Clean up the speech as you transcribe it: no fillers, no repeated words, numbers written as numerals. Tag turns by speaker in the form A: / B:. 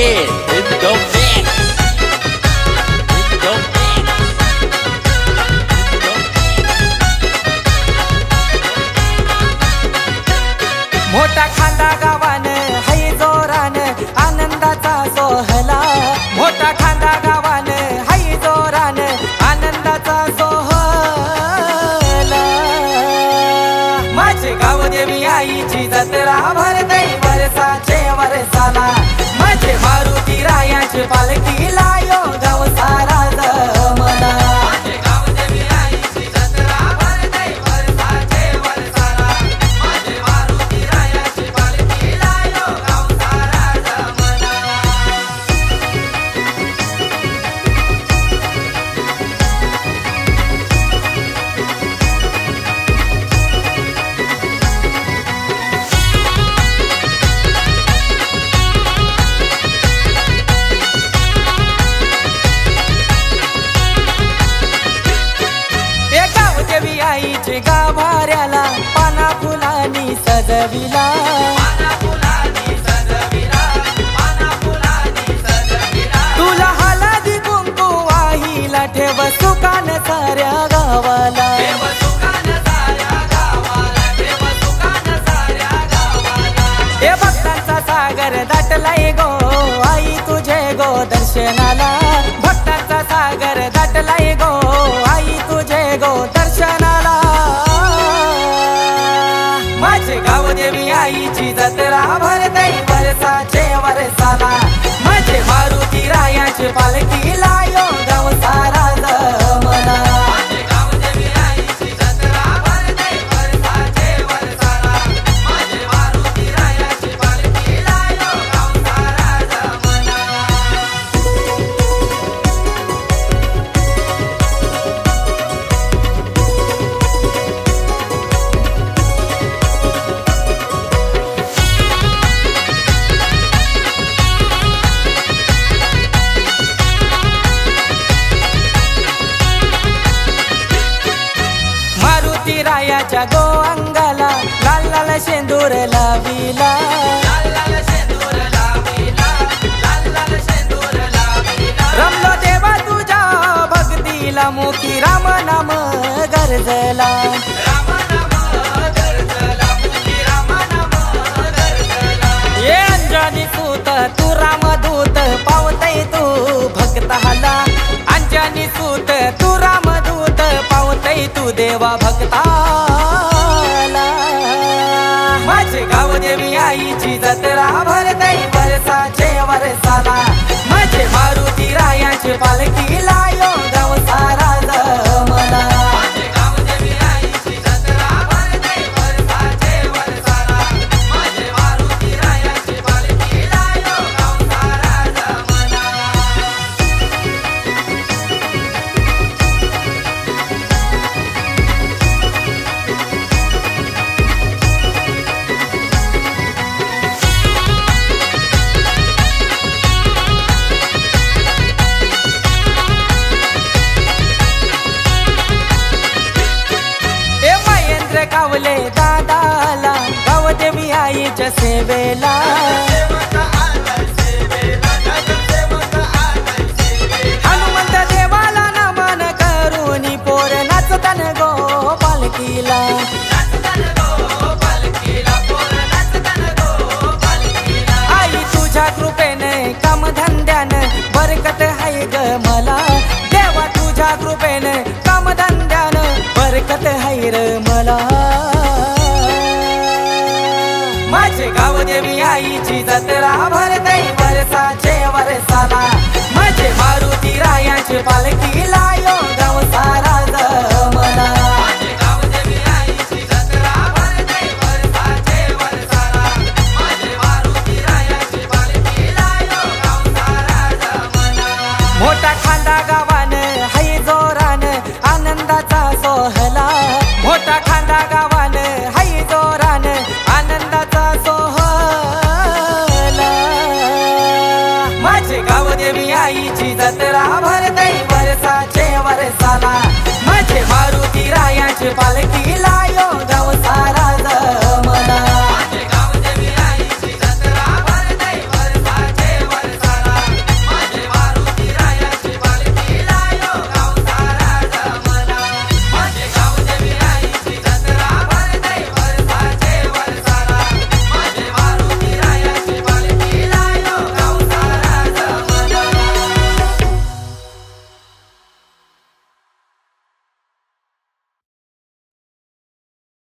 A: Kid in the mix. In the mix.
B: मोठा खांदा गावान हाय जोरान आनंदाचा सोहला मोठा खांदा गावान हाय जोरान आनंदाचा सोहला माझे गाव देवी आईची जत्रा भरते वर्षाचे वर्षाला माझे मारुती रायाची पालखी लायो गाव सारा जमला आईचे गाभाऱ्याला पाना फुलांनी सजविला तुला हळदी कुंकू वाहिला ठेव सुकान साऱ्या गावाला हे भक्तांचा सागर दाटलाय गो आई तुझे गो दर्शनाला भक्तांचा सागर दाटलाय गो आई तुझे गो दर्शनाला माझे गाव देवी आईची जत्रा भरते वर्षाचे वर्षाला माझे मारुती रायाची पालखी लायो गाव सारा जमला रायाच्या गो अंगाला लाल लाल शेंदूर लाविला रमलो देवा तुझ्या भक्तीला मुखी राम नाम गरजला ये अंजनी सूत तू रामदूत पावतय तू भक्ताला अंजनी सूत तू रामदूत पावतय तू देवा भक्ताला माझे गाव देवी आईची जत्रा भरते वर्षाचे वर्षाला माझे मारुती रायाची पालखी लायो गाव सारा जमला कावले दादाला गाव देवी आईच्या सेवेला हनुमंत देवाला नमन करून पोर नाचतन गो पालखीला आई तुझ्या कृपेने कामधंद्याने बरकत हाय ग मला देवा तुझ्या कृपेने कामधंद्याने बरकत हाय र मला माझे गाव देवी आईची जत्रा भरते वर्षाचे वर्षाला माझे मारुती रायाची पालखी लायो गाव सारा जमला मोठा खांदा गावा